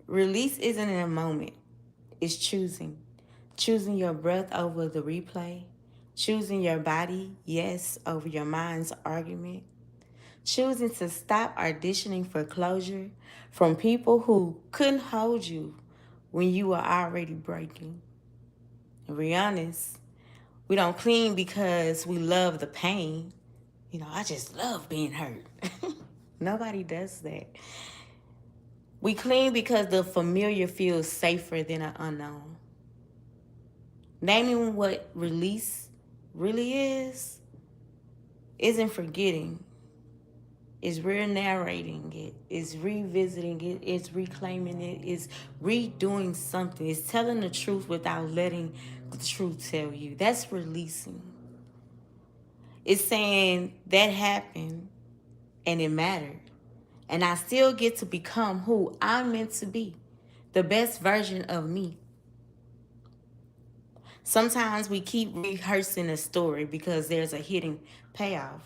Release isn't in a moment, it's choosing. Choosing your breath over the replay, choosing your body, yes, over your mind's argument, choosing to stop auditioning for closure from people who couldn't hold you when you were already breaking. To be honest, we don't clean because we love the pain. I just love being hurt. Nobody does that. We clean because the familiar feels safer than an unknown. Naming what release really isn't forgetting. It's re-narrating it. It's revisiting it. It's reclaiming it. It's redoing something. It's telling the truth without letting the truth tell you. That's releasing. It's saying that happened and it mattered. And I still get to become who I'm meant to be. The best version of me. Sometimes we keep rehearsing a story because there's a hidden payoff,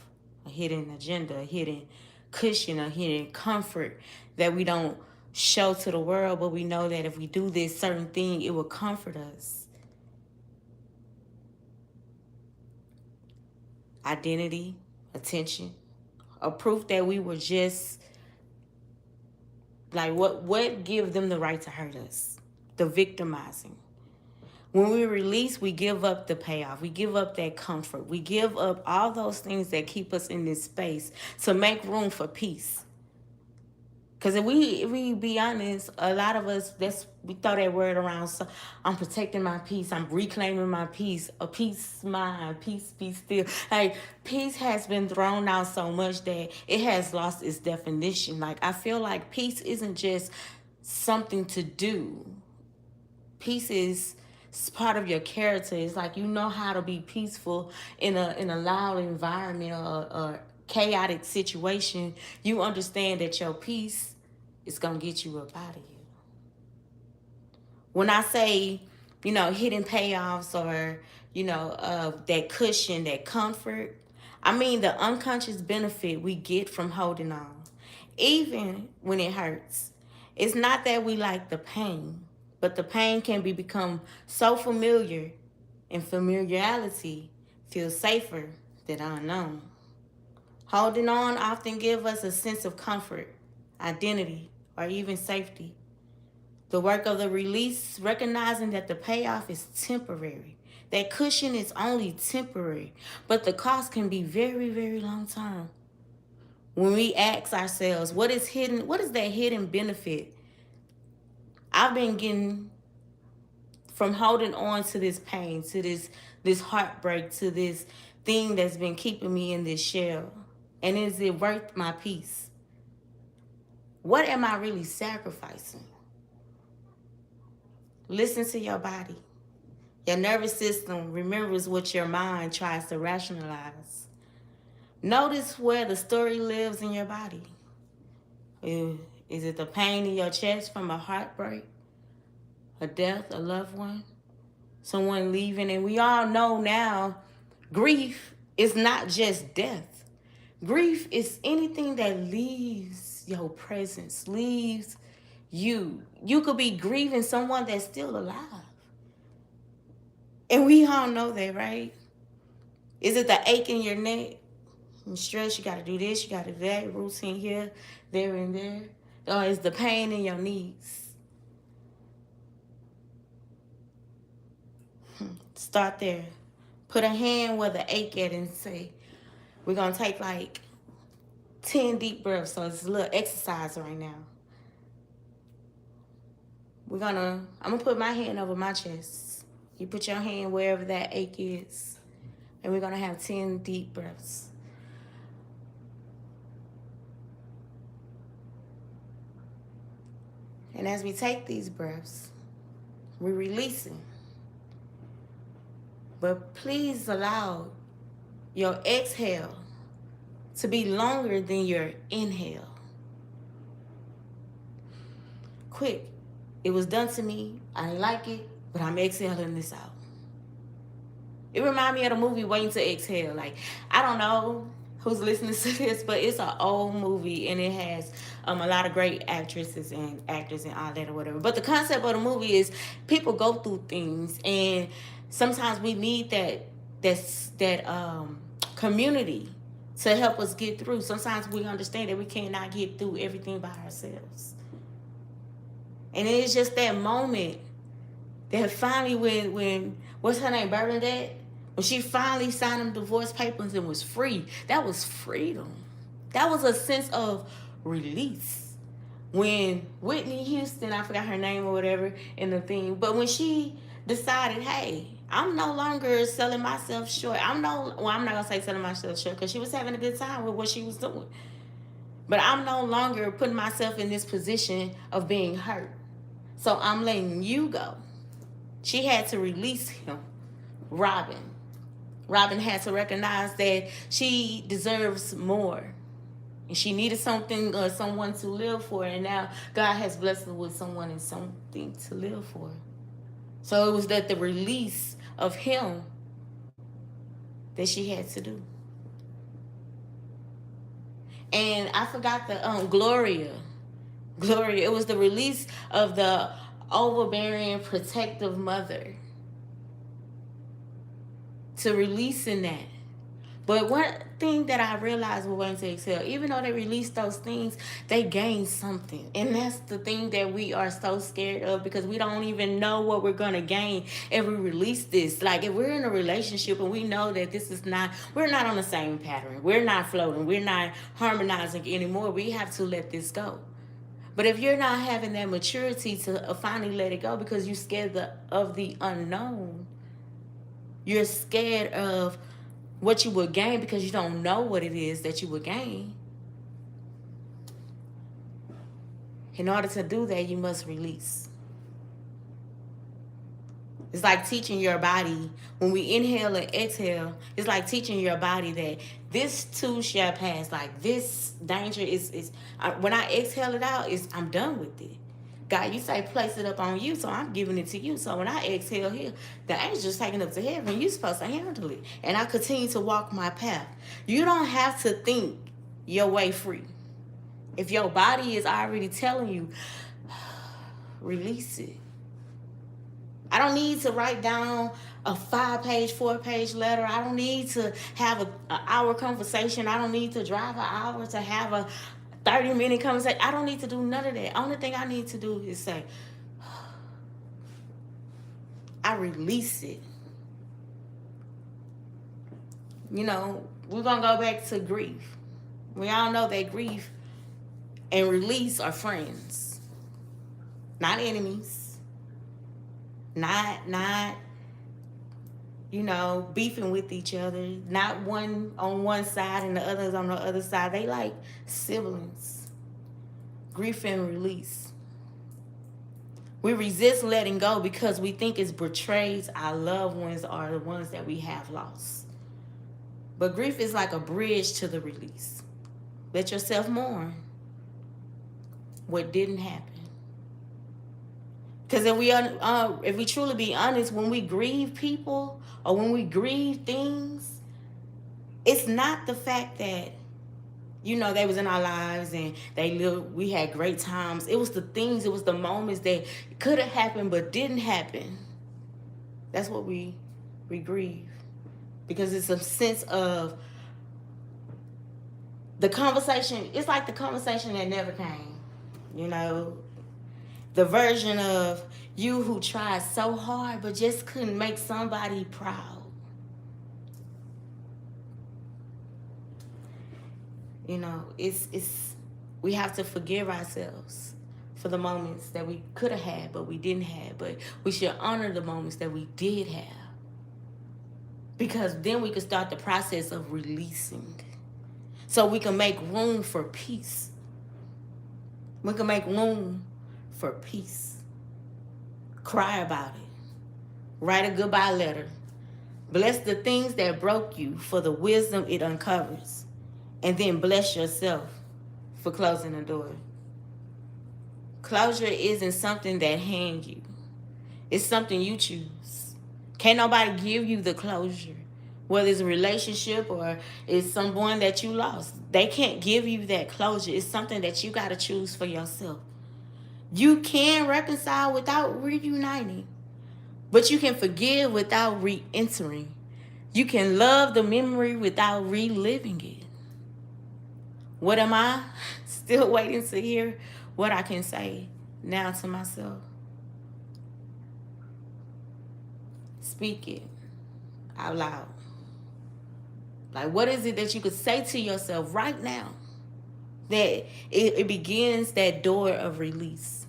a hidden agenda, a hidden cushion, a hidden comfort that we don't show to the world, but we know that if we do this certain thing, it will comfort us. Identity, attention, a proof that we were just like what gives them the right to hurt us? The victimizing. When we release, we give up the payoff. We give up that comfort. We give up all those things that keep us in this space to make room for peace. Because if we be honest, a lot of us, we throw that word around. So I'm protecting my peace. I'm reclaiming my peace. A peace mind, peace be still. Like, peace has been thrown out so much that it has lost its definition. Like, I feel like peace isn't just something to do. Peace is part of your character. It's like you know how to be peaceful in a loud environment or chaotic situation. You understand that your peace is gonna get you up out of you. When I say, hidden payoffs or that cushion, that comfort, I mean the unconscious benefit we get from holding on, even when it hurts. It's not that we like the pain, but the pain can become so familiar, and familiarity feels safer than unknown. Holding on often gives us a sense of comfort, identity, or even safety. The work of the release, recognizing that the payoff is temporary. That cushion is only temporary, but the cost can be very, very long term. When we ask ourselves, what is hidden? What is that hidden benefit I've been getting from holding on to this pain, to this heartbreak, to this thing that's been keeping me in this shell? And is it worth my peace? What am I really sacrificing? Listen to your body. Your nervous system remembers what your mind tries to rationalize. Notice where the story lives in your body. Is it the pain in your chest from a heartbreak, a death, a loved one, someone leaving? And we all know now, grief is not just death. Grief is anything that leaves your presence, leaves you. You could be grieving someone that's still alive. And we all know that, right? Is it the ache in your neck? And stress, you got to do this, you got to do that, routine here, there, and there. Or is the pain in your knees? Start there. Put a hand where the ache at and say, we're going to take like 10 deep breaths. So it's a little exercise right now. I'm going to put my hand over my chest. You put your hand wherever that ache is. And we're going to have 10 deep breaths. And as we take these breaths, we're releasing. But please allow your exhale to be longer than your inhale. Quick. It was done to me. I didn't like it, but I'm exhaling this out. It reminds me of the movie Waiting to Exhale. Like, I don't know who's listening to this, but it's an old movie and it has a lot of great actresses and actors and all that or whatever. But the concept of the movie is people go through things, and sometimes we need that community to help us get through. Sometimes we understand that we cannot get through everything by ourselves. And it's just that moment that finally when what's her name, Bernadette? When she finally signed them divorce papers and was free, that was freedom. That was a sense of release. When Whitney Houston, I forgot her name or whatever in the thing, but when she decided, hey, I'm no longer selling myself short. I'm not gonna say selling myself short because she was having a good time with what she was doing. But I'm no longer putting myself in this position of being hurt. So I'm letting you go. She had to release him, Robin. Robin had to recognize that she deserves more. And she needed something or someone to live for. And now God has blessed her with someone and something to live for. So it was that the release of him that she had to do. And I forgot the Gloria. Gloria, it was the release of the overbearing, protective mother. To releasing that. But one thing that I realized with Waiting to Exhale, even though they released those things, they gained something. And that's the thing that we are so scared of, because we don't even know what we're going to gain if we release this. Like, if we're in a relationship and we know that we're not on the same pattern. We're not floating. We're not harmonizing anymore. We have to let this go. But if you're not having that maturity to finally let it go because you're scared of the unknown, you're scared of what you would gain because you don't know what it is that you would gain. In order to do that, you must release. It's like teaching your body, when we inhale and exhale, it's like teaching your body that this too shall pass. Like, this danger is when I exhale it out, I'm done with it. God, you say place it up on you, so I'm giving it to you. So when I exhale here, the angel's taking up to heaven. You're supposed to handle it. And I continue to walk my path. You don't have to think your way free. If your body is already telling you, release it. I don't need to write down a 5-page, 4-page letter. I don't need to have an hour conversation. I don't need to drive an hour to have a 30-minute conversation. I don't need to do none of that. Only thing I need to do is say, I release it. You know, we're going to go back to grief. We all know that grief and release are friends, not enemies, not beefing with each other, not one on one side and the others on the other side. They like siblings. Grief and release. We resist letting go because we think it betrays our loved ones or the ones that we have lost. But grief is like a bridge to the release. Let yourself mourn what didn't happen. Because if we truly be honest, when we grieve people or when we grieve things, it's not the fact that, they was in our lives and we had great times. It was the things, it was the moments that could have happened but didn't happen. That's what we grieve. Because it's a sense of the conversation. It's like the conversation that never came. The version of you who tried so hard but just couldn't make somebody proud. It's we have to forgive ourselves for the moments that we could have had but we didn't have. But we should honor the moments that we did have. Because then we can start the process of releasing. So we can make room for peace. We can make room for peace. Cry about it. Write a goodbye letter. Bless the things that broke you for the wisdom it uncovers. And then bless yourself for closing the door. Closure isn't something that hangs you. It's something you choose. Can't nobody give you the closure. Whether it's a relationship or it's someone that you lost. They can't give you that closure. It's something that you got to choose for yourself. You can reconcile without reuniting, but you can forgive without re-entering. You can love the memory without reliving it. What am I? Still waiting to hear what I can say now to myself. Speak it out loud. Like, what is it that you could say to yourself right now that it begins that door of release?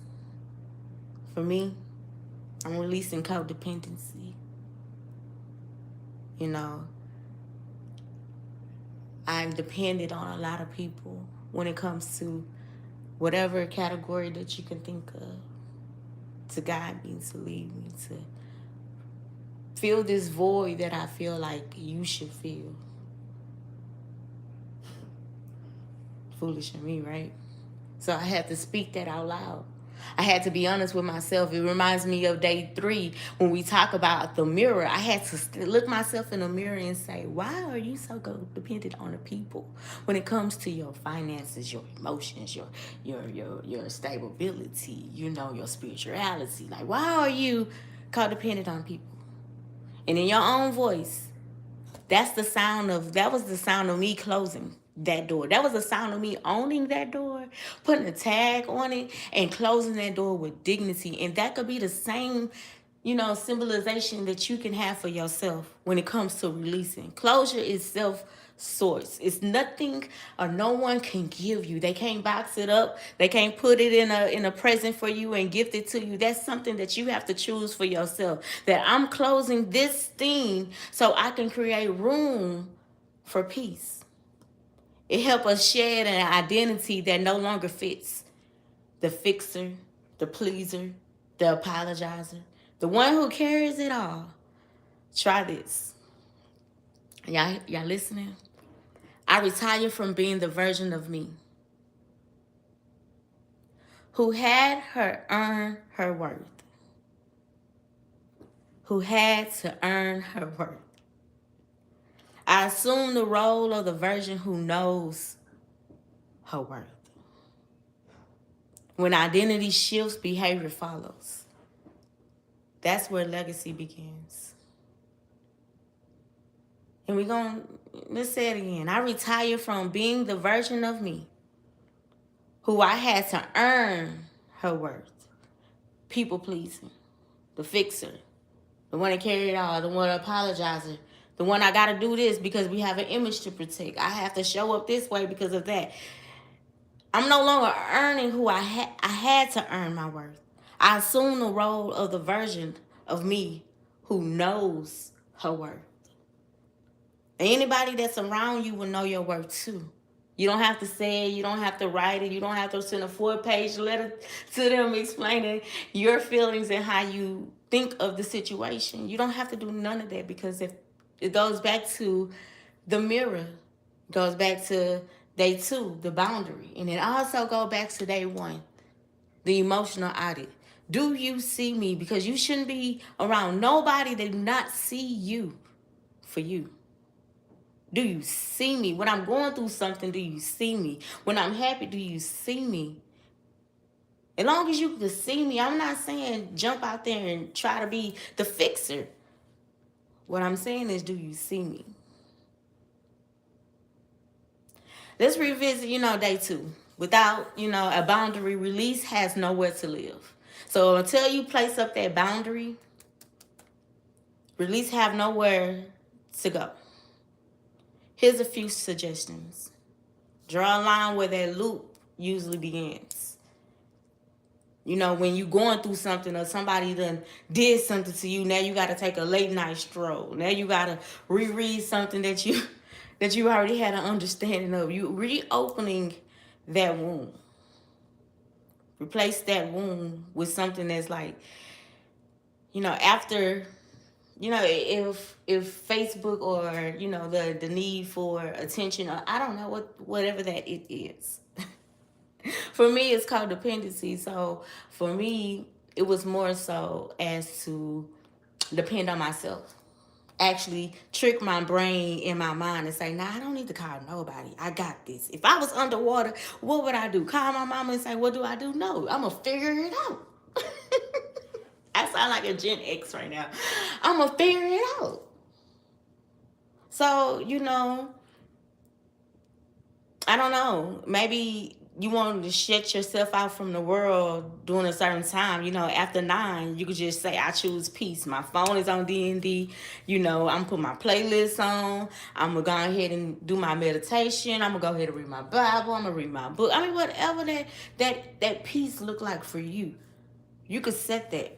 For me, I'm releasing codependency. You know, I'm dependent on a lot of people when it comes to whatever category that you can think of, to guide me, to lead me, to fill this void that I feel like you should feel. Foolish of me, right? So I had to speak that out loud. I had to be honest with myself. It reminds me of day 3 when we talk about the mirror. I had to look myself in the mirror and say, why are you so dependent on the people when it comes to your finances, your emotions, your stability, your spirituality? Like, why are you codependent on people? And in your own voice, that was the sound of me closing that door. That was the sound of me owning that door, putting a tag on it, and closing that door with dignity. And that could be the same, symbolization that you can have for yourself when it comes to releasing. Closure is self-source. It's nothing or no one can give you. They can't box it up. They can't put it in a present for you and gift it to you. That's something that you have to choose for yourself. That I'm closing this thing so I can create room for peace. It helps us shed an identity that no longer fits. The fixer, the pleaser, the apologizer, the one who carries it all. Try this. Y'all listening? I retire from being the version of me who had her earn her worth. Who had to earn her worth. I assume the role of the version who knows her worth. When identity shifts, behavior follows. That's where legacy begins. And let's say it again. I retire from being the version of me who I had to earn her worth. People pleasing, the fixer, the one that carried it all, the one that apologizer, the one I gotta do this because we have an image to protect. I have to show up this way because of that. I'm no longer earning who I had to earn my worth. I assume the role of the version of me who knows her worth. Anybody that's around you will know your worth too. You don't have to say it. You don't have to write it. You don't have to send a 4-page letter to them explaining your feelings and how you think of the situation. You don't have to do none of that because if it goes back to the mirror, it goes back to day 2, the boundary. And it also goes back to day 1, the emotional audit. Do you see me? Because you shouldn't be around nobody that do not see you for you. Do you see me? When I'm going through something, do you see me? When I'm happy, do you see me? As long as you can see me, I'm not saying jump out there and try to be the fixer. What I'm saying is, do you see me? Let's revisit, day 2. Without, a boundary, release has nowhere to live. So until you place up that boundary, release have nowhere to go. Here's a few suggestions. Draw a line where that loop usually begins. When you're going through something or somebody done did something to you, now you got to take a late night stroll. Now you got to reread something that you already had an understanding of. You reopening that wound. Replace that wound with something that's like, after, if Facebook or, the need for attention, or I don't know whatever that it is. For me, it's called dependency. So for me, it was more so as to depend on myself actually trick my brain in my mind and say, nah, I don't need to call nobody. I got this. If I was underwater, what would I do? Call my mama and say, what do I do? No, I'm going to figure it out. I sound like a Gen X right now. I'm going to figure it out. So, I don't know. Maybe you want to shut yourself out from the world during a certain time. After 9, you could just say, I choose peace. My phone is on D&D. I'm put my playlist on. I'm going to go ahead and do my meditation. I'm going to go ahead and read my Bible. I'm going to read my book. I mean, whatever that peace look like for you, you could set that.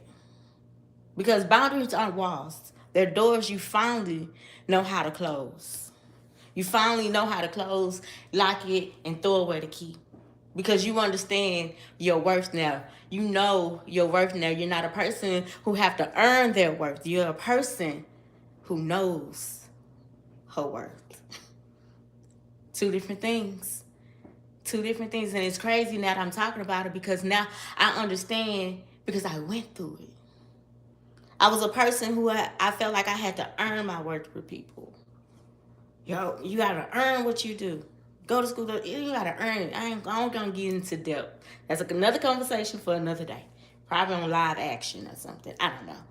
Because boundaries aren't walls. They're doors you finally know how to close. You finally know how to close, lock it, and throw away the key. Because you understand your worth now. You know your worth now. You're not a person who have to earn their worth. You're a person who knows her worth. Two different things. Two different things. And it's crazy now that I'm talking about it, because now I understand, because I went through it. I was a person who I felt like I had to earn my worth with people. Yo, you gotta earn what you do. Go to school, you gotta earn it. I'm gonna get into depth. That's another conversation for another day. Probably on live action or something. I don't know.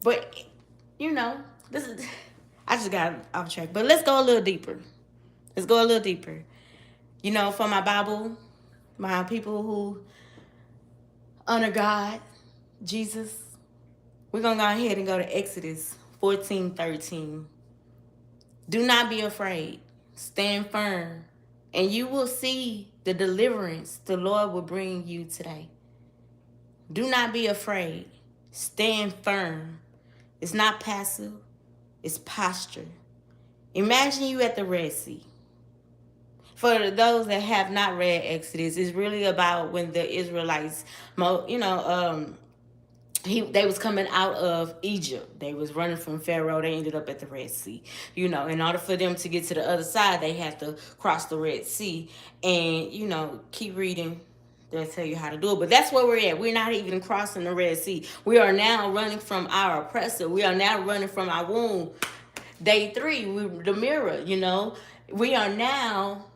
But this is I just got off track. But let's go a little deeper. For my Bible, my people who honor God, Jesus, we're gonna go ahead and go to Exodus 14:13. Do not be afraid. Stand firm, and you will see the deliverance the Lord will bring you today. Do not be afraid. Stand firm. It's not passive, it's posture. Imagine you at the Red Sea. For those that have not read Exodus, it's really about when the Israelites, they was coming out of Egypt. They was running from Pharaoh. They ended up at the Red Sea. In order for them to get to the other side, they had to cross the Red Sea. And, keep reading. They'll tell you how to do it. But that's where we're at. We're not even crossing the Red Sea. We are now running from our oppressor. We are now running from our womb. Day 3, the mirror, We are now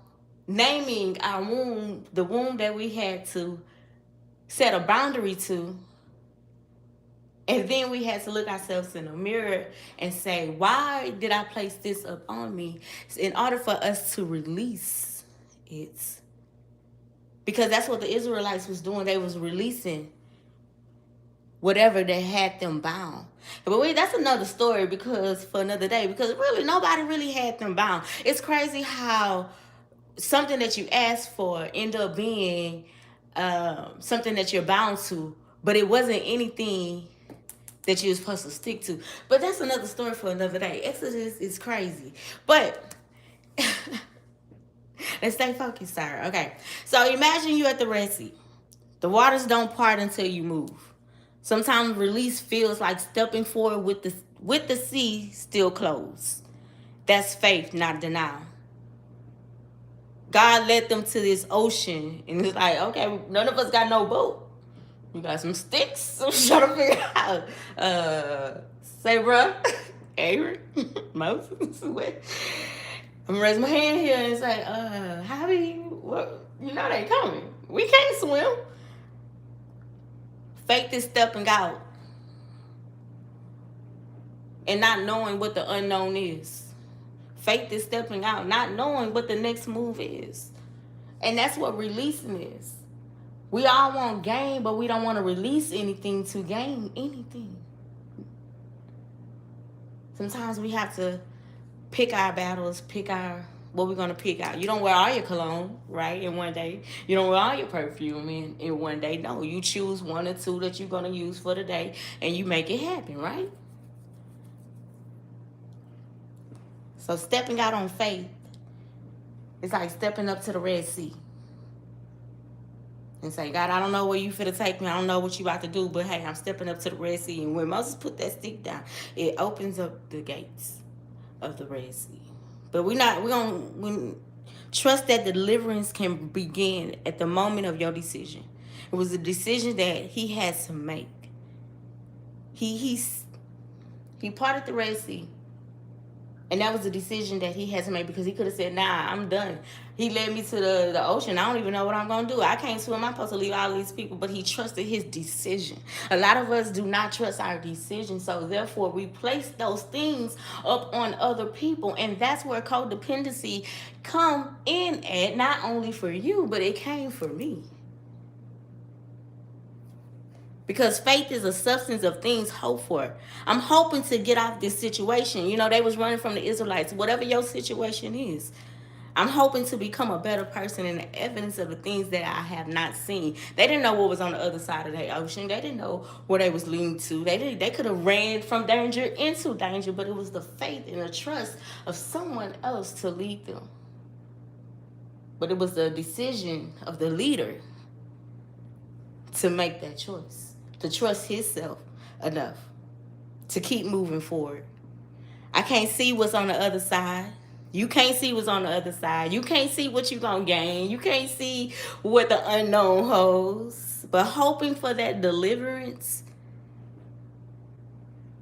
naming our womb, the womb that we had to set a boundary to. And then we had to look ourselves in the mirror and say, why did I place this up on me? In order for us to release it. Because that's what the Israelites was doing. They was releasing whatever that had them bound. But that's another story, because for another day. Because really, nobody really had them bound. It's crazy how something that you asked for end up being something that you're bound to. But it wasn't anything that you're supposed to stick to. But that's another story for another day. Exodus is crazy. But let's stay focused, sir. Okay. So imagine you at the Red Sea. The waters don't part until you move. Sometimes release feels like stepping forward with the sea still closed. That's faith, not denial. God led them to this ocean, and it's like, okay, none of us got no boat. You got some sticks? So I'm trying to figure out. Say, bruh, Aaron, Moses, what? I'm gonna raise my hand here and say, how do they coming. We can't swim. Faith is stepping out and not knowing what the unknown is. Faith is stepping out, not knowing what the next move is. And that's what releasing is. We all want gain, but we don't want to release anything to gain anything. Sometimes we have to pick our battles, what we're going to pick out. You don't wear all your cologne, right, in one day. You don't wear all your perfume in one day. No, you choose 1 or 2 that you're going to use for the day, and you make it happen, right? So stepping out on faith, it's like stepping up to the Red Sea. And say, God, I don't know where you finna take me. I don't know what you about to do, but hey, I'm stepping up to the Red Sea. And when Moses put that stick down, it opens up the gates of the Red Sea. But we trust that deliverance can begin at the moment of your decision. It was a decision that he had to make. He he parted the Red Sea. And that was a decision that he had to make, because he could have said, nah, I'm done. He led me to the ocean. I don't even know what I'm going to do. I can't swim. I'm supposed to leave all these people. But he trusted his decision. A lot of us do not trust our decision. So therefore, we place those things up on other people. And that's where codependency come in at, not only for you, but it came for me. Because faith is a substance of things hoped for. I'm hoping to get off this situation. You know, they was running from the Israelites. Whatever your situation is, I'm hoping to become a better person, and the evidence of the things that I have not seen. They didn't know what was on the other side of the ocean. They didn't know where they was leading to. They could have ran from danger into danger, but it was the faith and the trust of someone else to lead them. But it was the decision of the leader to make that choice, to trust himself enough to keep moving forward. I can't see what's on the other side. You can't see what's on the other side. You can't see what you're going to gain. You can't see what the unknown holds. But hoping for that deliverance,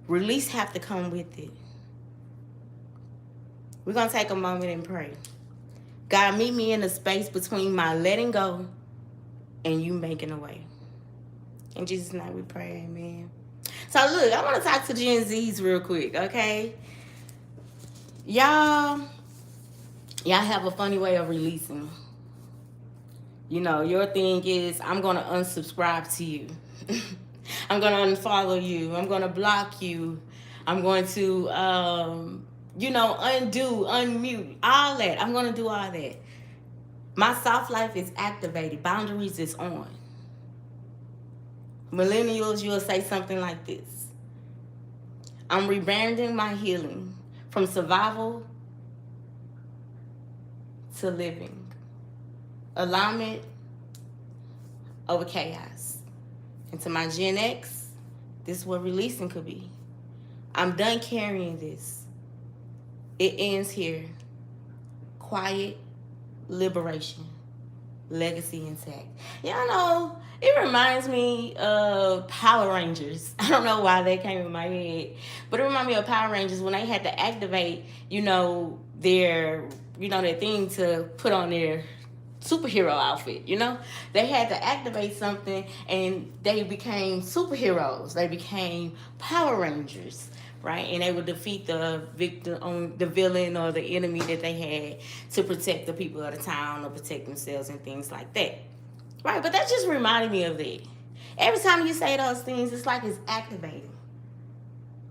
release have to come with it. We're going to take a moment and pray. God, meet me in the space between my letting go and you making a way. In Jesus' name we pray, amen. So look, I want to talk to Gen Zs real quick, okay? Y'all have a funny way of releasing. You know, your thing is, I'm going to unsubscribe to you. I'm going to unfollow you. I'm going to block you. I'm going to, undo, unmute, all that. I'm going to do all that. My soft life is activated. Boundaries is on. Millennials, you'll say something like this. I'm rebranding my healing from survival to living. Alignment over chaos. And to my Gen X, this is what releasing could be. I'm done carrying this. It ends here. Quiet liberation. Legacy intact. Y'all know, it reminds me of Power Rangers. I don't know why they came in my head, but it reminded me of Power Rangers when they had to activate, their thing to put on their superhero outfit, They had to activate something and they became superheroes. They became Power Rangers, right? And they would defeat the victim, the villain or the enemy that they had to protect the people of the town or protect themselves and things like that. Right, but that just reminded me of that. Every time you say those things, it's like it's activating.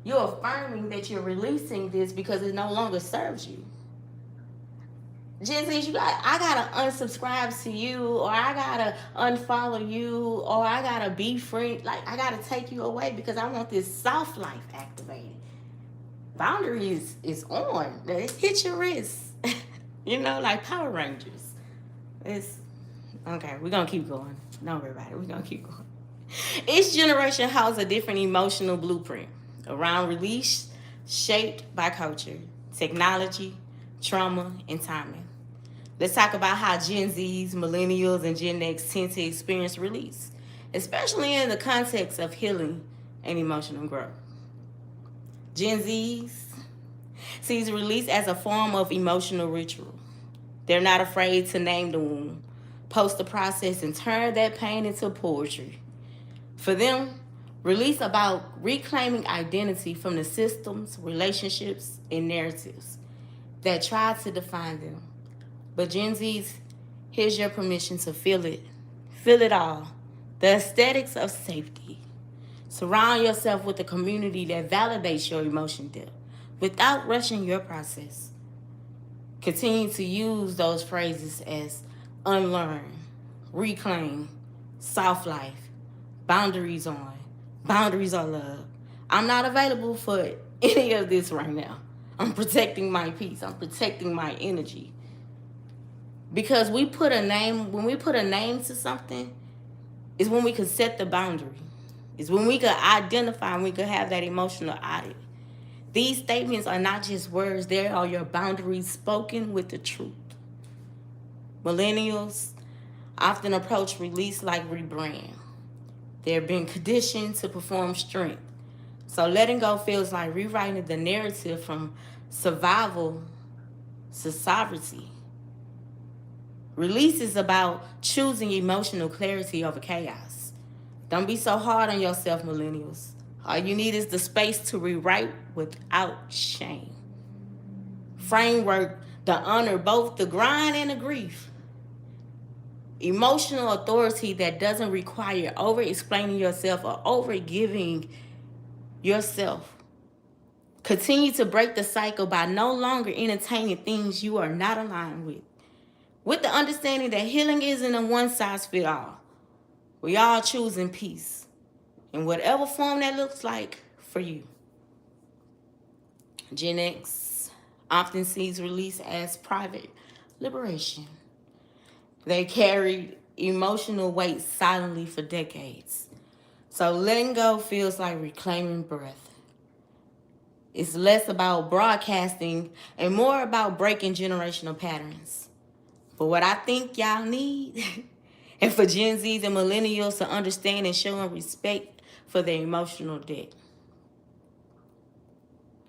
You're affirming that you're releasing this because it no longer serves you. Gen Z, I gotta unsubscribe to you, or I gotta unfollow you, or I gotta be friend. Like, I gotta take you away because I want this soft life activated. Boundaries is on. Hit your wrist. Like Power Rangers. It's okay, we're going to keep going. Don't worry about it. We're going to keep going. Each generation holds a different emotional blueprint around release, shaped by culture, technology, trauma, and timing. Let's talk about how Gen Zs, Millennials, and Gen X tend to experience release, especially in the context of healing and emotional growth. Gen Zs sees release as a form of emotional ritual. They're not afraid to name the wound, post the process, and turn that pain into poetry. For them, release about reclaiming identity from the systems, relationships, and narratives that try to define them. But Gen Z's, here's your permission to feel it. Feel it all. The aesthetics of safety. Surround yourself with a community that validates your emotion depth without rushing your process. Continue to use those phrases as unlearn, reclaim, soft life, boundaries on, boundaries on love. I'm not available for any of this right now. I'm protecting my peace. I'm protecting my energy. Because when we put a name to something, is when we can set the boundary. It's when we can identify and we can have that emotional audit. These statements are not just words. They are your boundaries spoken with the truth. Millennials often approach release like rebrand. They're being conditioned to perform strength, So letting go feels like rewriting the narrative from survival to sovereignty. Release is about choosing emotional clarity over chaos. Don't be so hard on yourself, millennials. All you need is the space to rewrite without shame. Framework to honor both the grind and the grief. Emotional authority that doesn't require over explaining yourself or over giving yourself. Continue to break the cycle by no longer entertaining things you are not aligned with the understanding that healing isn't a one size fit all. We all choosing peace in whatever form that looks like for you. Gen X often sees release as private liberation. They carried emotional weight silently for decades. So letting go feels like reclaiming breath. It's less about broadcasting and more about breaking generational patterns. But what I think y'all need, and for Gen Zs and millennials to understand and show respect for their emotional debt.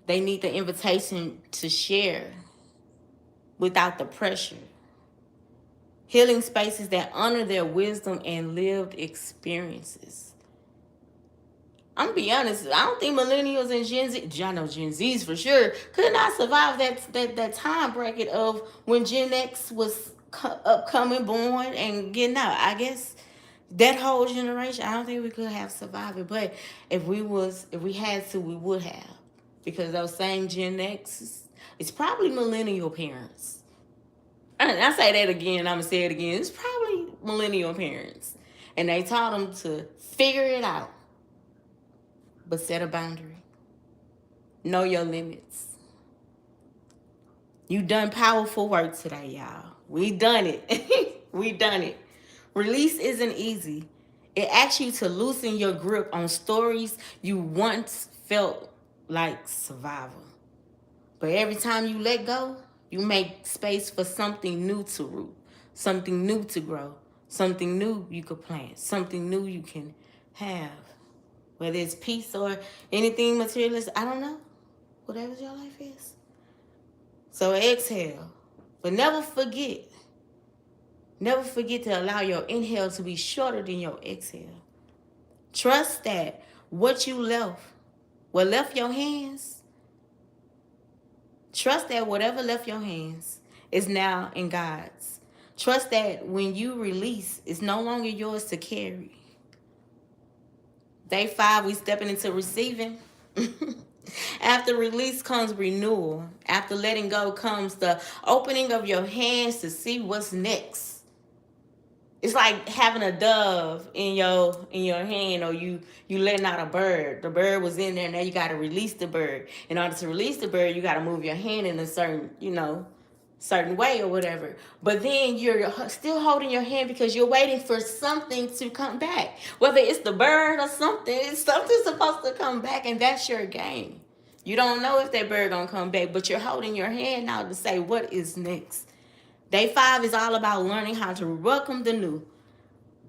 They need the invitation to share without the pressure. Healing spaces that honor their wisdom and lived experiences. I'm gonna be honest, I don't think millennials and Gen Z, I know Gen Zs for sure, could not survive that time bracket of when Gen X was upcoming, born, and getting out. I guess that whole generation, I don't think we could have survived it. But if we had to, we would have. Because those same Gen X, it's probably millennial parents. And I say that again, I'm gonna say it again. It's probably millennial parents. And they taught them to figure it out. But set a boundary. Know your limits. You done powerful work today, y'all. We done it. We done it. Release isn't easy. It asks you to loosen your grip on stories you once felt like survival. But every time you let go, you make space for something new to root, something new to grow, something new you could plant, something new you can have. Whether it's peace or anything materialist, I don't know. Whatever your life is. So exhale. But never forget. Never forget to allow your inhale to be shorter than your exhale. Trust that what left your hands, trust that whatever left your hands is now in God's. Trust that when you release, it's no longer yours to carry. Day 5, we stepping into receiving. After release comes renewal. After letting go comes the opening of your hands to see what's next. It's like having a dove in your hand, or you letting out a bird. The bird was in there, now you got to release the bird. In order to release the bird, you got to move your hand in a certain way or whatever. But then you're still holding your hand because you're waiting for something to come back. Whether it's the bird or something, something's supposed to come back, and that's your game. You don't know if that bird gonna come back, but you're holding your hand now to say what is next. Day 5 is all about learning how to welcome the new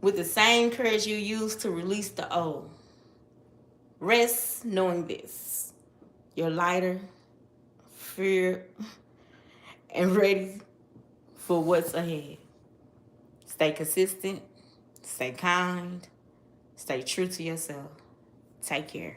with the same courage you use to release the old. Rest knowing this. You're lighter, fear, and ready for what's ahead. Stay consistent, stay kind, stay true to yourself. Take care.